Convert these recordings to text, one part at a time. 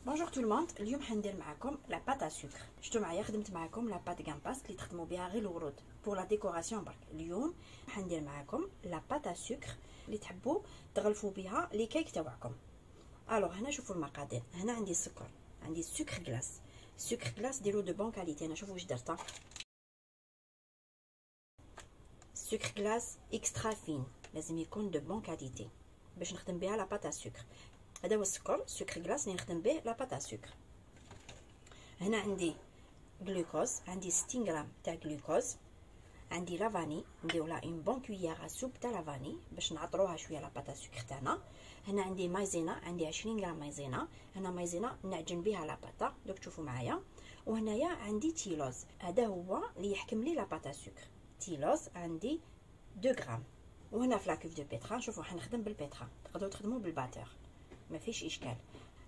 بونجور تو الموند. اليوم حندير معكم لا بات ا سكر. شفتوا معايا خدمت معكم لا بات غامباس اللي تخدموا بها غير الورود بور لا ديكوراسيون برك. اليوم حندير معكم لا بات ا سكر اللي تحبوا تغلفوا بها لي كيك تاعكم. الوغ هنا شوفوا المقادير. هنا عندي السكر، عندي السكر غلاس. السكر غلاس ديرو دو بون كاليتي. انا شوفوا واش درت. السكر غلاس اكسترا فين، لازم يكون دو بون كاليتي باش نخدم بها لا بات ا سكر. هذا هو السكر غلاس اللي نخدم به لا بات ا سكر. هنا عندي جلوكوز، عندي 60 غرام تاع جلوكوز. عندي لافاني، نديرو لها اون بون كويير سوب تاع لافاني باش نعطروها شويه لا بات ا سكر تاعنا. هنا عندي مايزينا، عندي 20 غرام مايزينا. هنا مايزينا نعجن بها لا باتا، دوك تشوفوا معايا. وهنايا عندي تيلوز، هذا هو اللي يحكم لي لا بات ا سكر. تيلوز عندي 2 غرام. وهنا في لاكوف دو بيترا، شوفوا حنخدم بالبيترا، تقدروا تخدموا بالباتور ما فيش اشكال،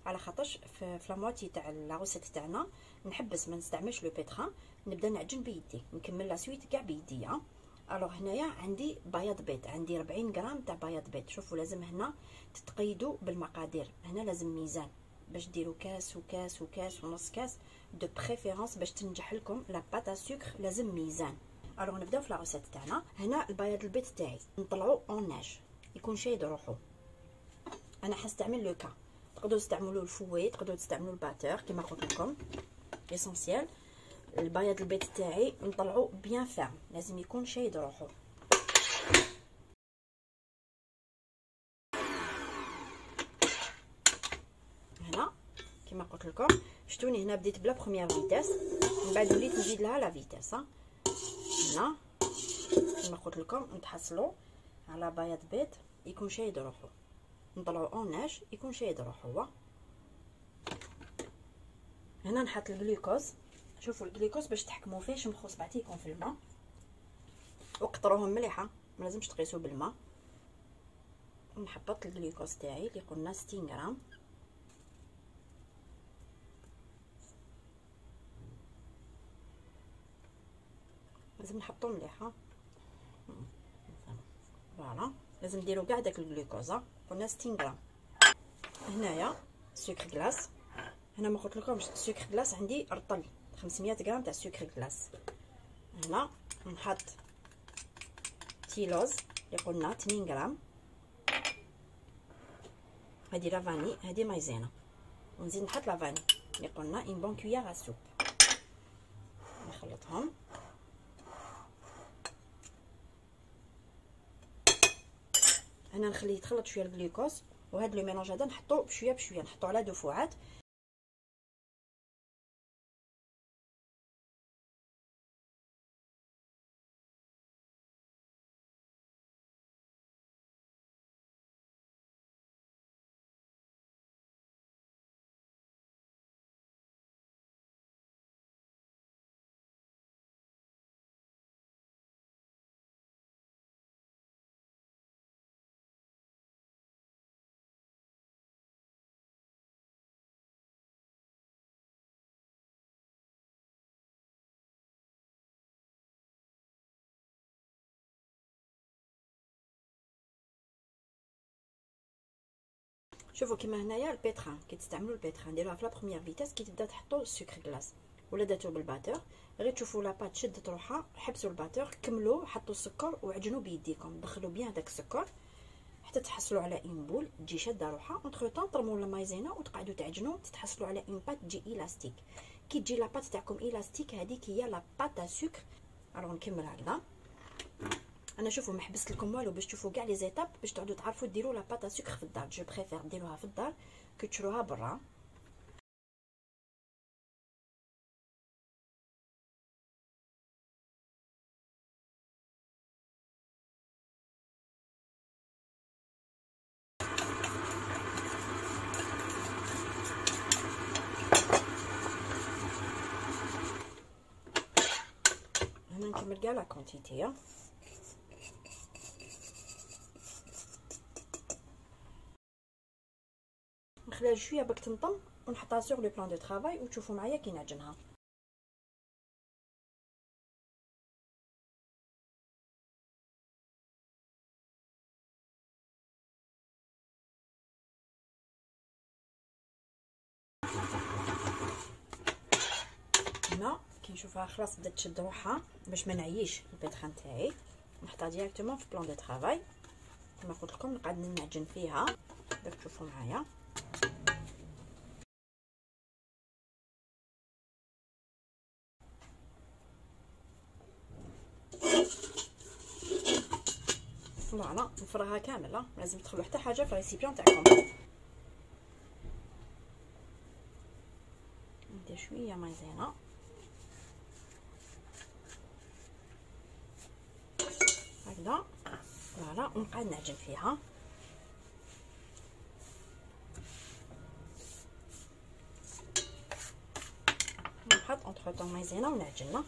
على خاطرش في لا موتي تاع لا روسيت تاعنا نحبس ما نستعملش لو بيترا، نبدا نعجن بيدي، نكمل لا سويت كاع بيدي. الوغ هنايا عندي بياض بيض، عندي 40 غرام تاع بياض بيض. شوفوا لازم هنا تتقيدوا بالمقادير، هنا لازم ميزان باش ديروا كاس وكاس وكاس ونص كاس دو بريفيرونس باش تنجح لكم لا بات ا سكر، لازم ميزان. الوغ نبداو في لا روسيت تاعنا. هنا البياض البيض تاعي نطلعو اون ناج، يكون شايد روحو. انا حنستعمل لو كا، تقدروا تستعملوا الفوي، تقدروا تستعملوا الباتور كما قلت لكم. اسونسيال البياض البيض تاعي نطلعو بيان فيرم، لازم يكون شايد روحو. هنا كما قلت لكم شتوني هنا بديت بلا بروميير فيتاس، من بعد وليت نزيد لها لا فيتاس. هنا كما قلت لكم نتحصلوا على بياض بيض يكون شايد روحو، نطلعو اوناج يكون شايد روحو. هنا نحط الجلوكوز. شوفوا الجلوكوز باش تحكموا فيه شمخوا صبعتيكم في الماء وقطروهم مليحه، ما لازمش تقيسوا بالماء. نحبط الجلوكوز تاعي اللي قلنا 60 غرام. لازم نحطو مليحه. فوالا لازم نديرو كاع داك الجلوكوز. قلنا 60 غرام. هنايا سكر غلاس. هنا ما قلت لكمش السكر غلاس عندي رطل 500 غرام تاع سكر غلاس. هنا نحط تيلوز اللي قلنا 2 غرام. هادي لافاني، هادي مايزينا، ونزيد نحط لافاني اللي قلنا اون بون كويير سوب. نخلطهم. هنا نخليه يتخلط شويه الجلوكوز، وهذا لو ميلونج هذا نحطو بشويه بشويه، نحطو على دفعات. شوفوا كيما هنايا البيتران، كي تستعملوا البيتران ديروها في لا بروميير فيتاس. كي تبدا تحطوا السكر غلاس ولا داتو بالباتور، غير تشوفوا لاباط شدت روحها، حبسوا الباتور، كملوا حطوا السكر وعجنوا بيديكم، دخلوا بيان داك السكر حتى تحصلوا على اون بول تجي شاده روحها. اونتر طون طرموا المايزينا وتقعدوا تعجنوا تتحصلوا على اون بات تجي الاستيك. كي تجي لاباط تاعكم الاستيك هذيك هي لا بات ا سكر. الوغ نكمل هكذا. انا شوفوا ما حبست لكم والو باش تشوفوا كاع لي زيتاب باش تعودوا تعرفوا ديروا لا بات ا سكر في الدار. جو بريفير ديروها في الدار كي تشروها برا. هنا نكمل كاع لا كونتيتي. نخليها شويه باك تنطم ونحطها سور لو بلان دو طرافاي وتشوفوا معايا كي نعجنها. هنا كي نشوفها خلاص بدات تشد روحها، باش ما نعيش البيتخا نتاعي نحطها ديريكتومون في بلان دو طرافاي كما قلت لكم. نقعد نعجن فيها داك تشوفوا معايا. فوالا نفرغها كامله، لازم تدخلوا حتى حاجه في الريسيبيون تاعكم. ندير شويه مايزينا هكذا فوالا، ونقعد نعجن فيها. نحط اونتر طون مايزينا ونعجنها.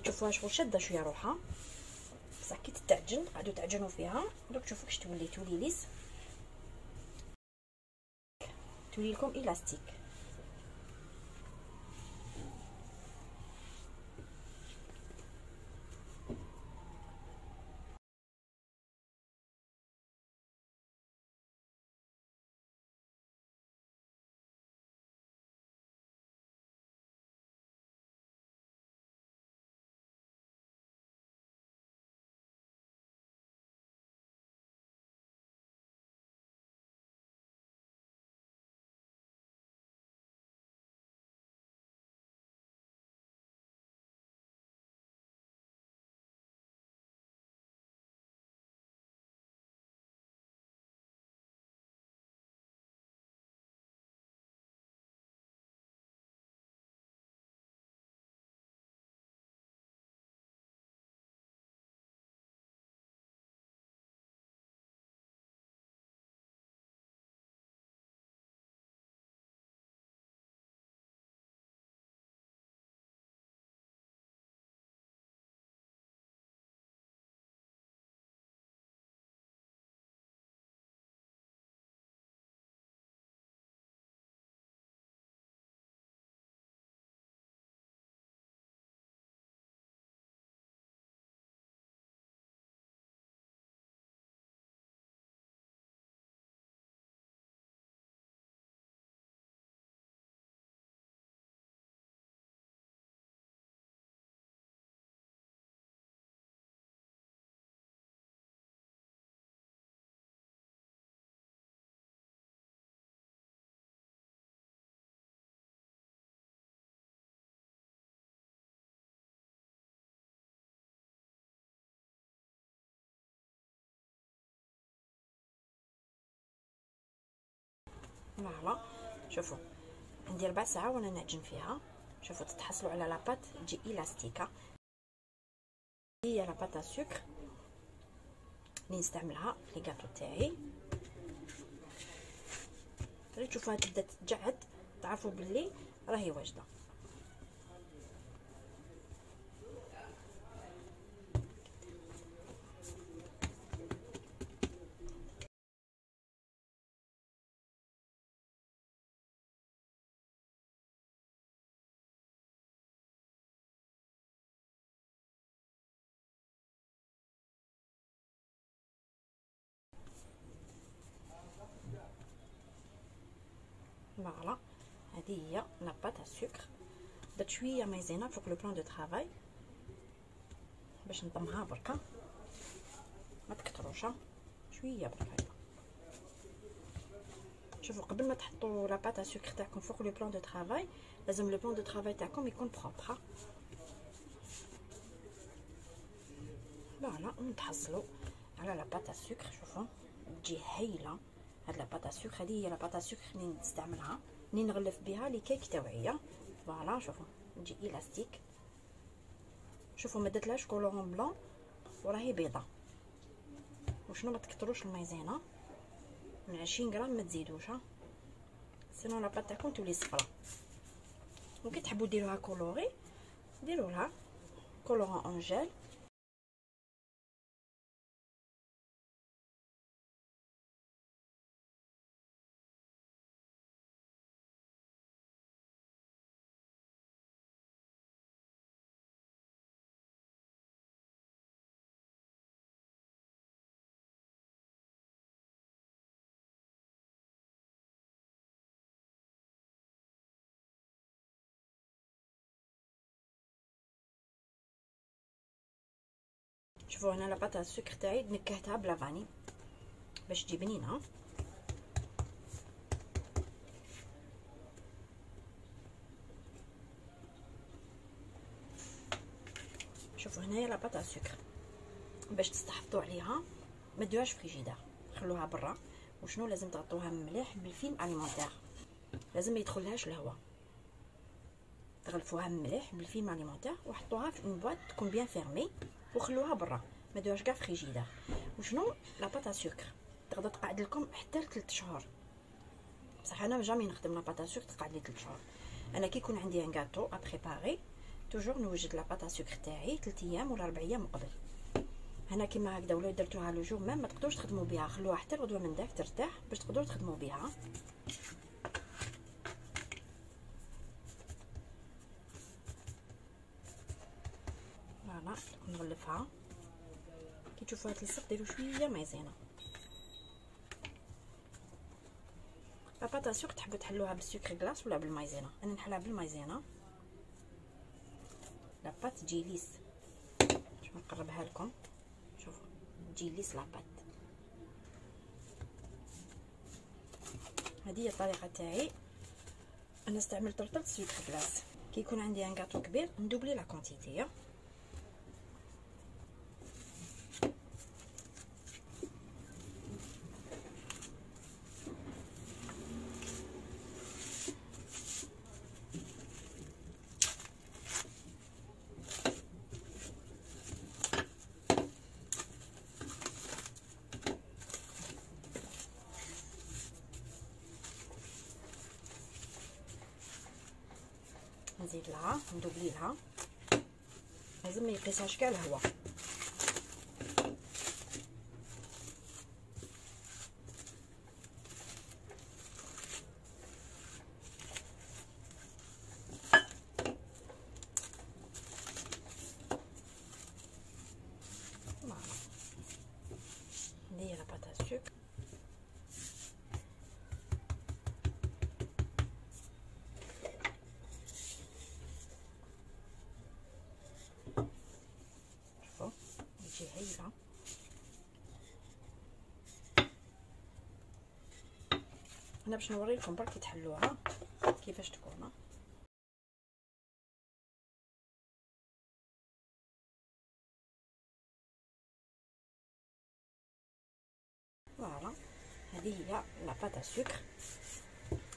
تشوفوها شغل شاده شويه روحها، بصح كي تتعجن قعدوا تعجنوا فيها دوك تشوفوا كش تولي ليس، تولي لكم الاستيك. فوالا شوفوا عندي 4 ساعات وانا نعجن فيها. شوفوا تتحصلوا على لاباط تجي الاستيكه. هي لاباط سكر اللي نستعملها في الكاطو تاعي. غير تشوفوها تبدا تتجعد تعرفوا باللي راهي واجده. فوالا هذه هي لاباط السكر. درت شويه مايزينا فوق لو بلان دو طرافاي باش نضمها بركه، ما تكثروش شويه بركه. شوفوا قبل ما تحطوا لاباط السكر تاعكم فوق لو بلان دو طرافاي لازم لو بلان دو طرافاي تاعكم يكون بروبر. فوالا ونتحصلوا على لاباط السكر. شوفوا تجي هايله هاد لاباط السكر. هذه هي لاباط السكر اللي نستعملها اللي نغلف بها لي كيك تاوعيه. فوالا شوفوا تجي الاستيك. شوفوا ما درتلهاش كولورون بلون وراهي بيضه. وشنو ما تكثروش المايزينا، من 20 غرام ما تزيدوش سينو لاباط تاعكم تولي صفرا. وكي تحبوا ديروها كولوري ديروا لها كولورون اون جيل. شوفوا هنا لاباط السكر تاعي نكهتها بلا فاني باش تجي بنينه. شوفوا هنايا لاباط السكر باش تستحفظوا عليها ما ديروهاش فريجيدير، خلوها برا. وشنو لازم تغطوها مليح بالفيلم اليمونتير، لازم ما يدخلهاش الهواء. تغلفوها مليح بالفيلم اليمونتير وحطوها في اون بواط تكون بيان فيرمي وخلوها برا، ما ديروهاش كاع فريجيدير. وشنو لاباط السكر تقدر تقعد لكم حتى 3 شهور، بصح انا جامي نخدم لاباط السكر تقعد لي 3 شهور. انا كي يكون عندي ان غاتو ابريباري توجور نوجد لاباط السكر تاعي 3 ايام ولا 4 ايام قبل. هنا كيما هكذا ولا درتوها لو جور ما تقدروش تخدموا بها، خلوها حتى الغدوه من داك ترتاح باش تقدروا تخدموا بها. فوالا نغلفها كي تشوفوها تلصق ديروا شويه مايزينا. لاباط السكر تحبوا تحلوها بالسكر كلاص ولا بالمايزينا، انا نحلها بالمايزينا. لاباط تجي ليس، باش نقربها لكم شوفوا تجي ليس لاباط. هذه هي الطريقه تاعي. انا استعملت رطل سكر كلاص. كي يكون عندي ان غاتو كبير ندوبلي لا كونتيتي. نزيد لها ندوبلي لها، لازم ما يقيسهاش كاع الهواء. ندير لاباط السكر شوفوا تجي هايله. انا باش نوري لكم برك تحلوها كيفاش تكون. فوالا هذه هي لاباط السكر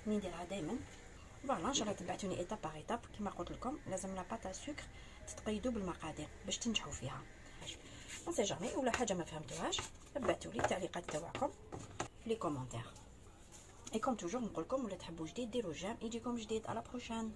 نديرها دائما. فوالا ان شاء الله تبعتوني ايطاب باغ ايطاب. كما قلت لكم لازم لاباط السكر تتقيدوا بالمقادير باش تنجحوا فيها. ما سي جامي ولا حاجه ما فهمتوهاش ابعثوا لي التعليقات تاعكم في لي كومونتير. اي كوم توجور نقول لكم ولا تحبوا جديد ديروا جيم يجيكم جديد. على بروشان.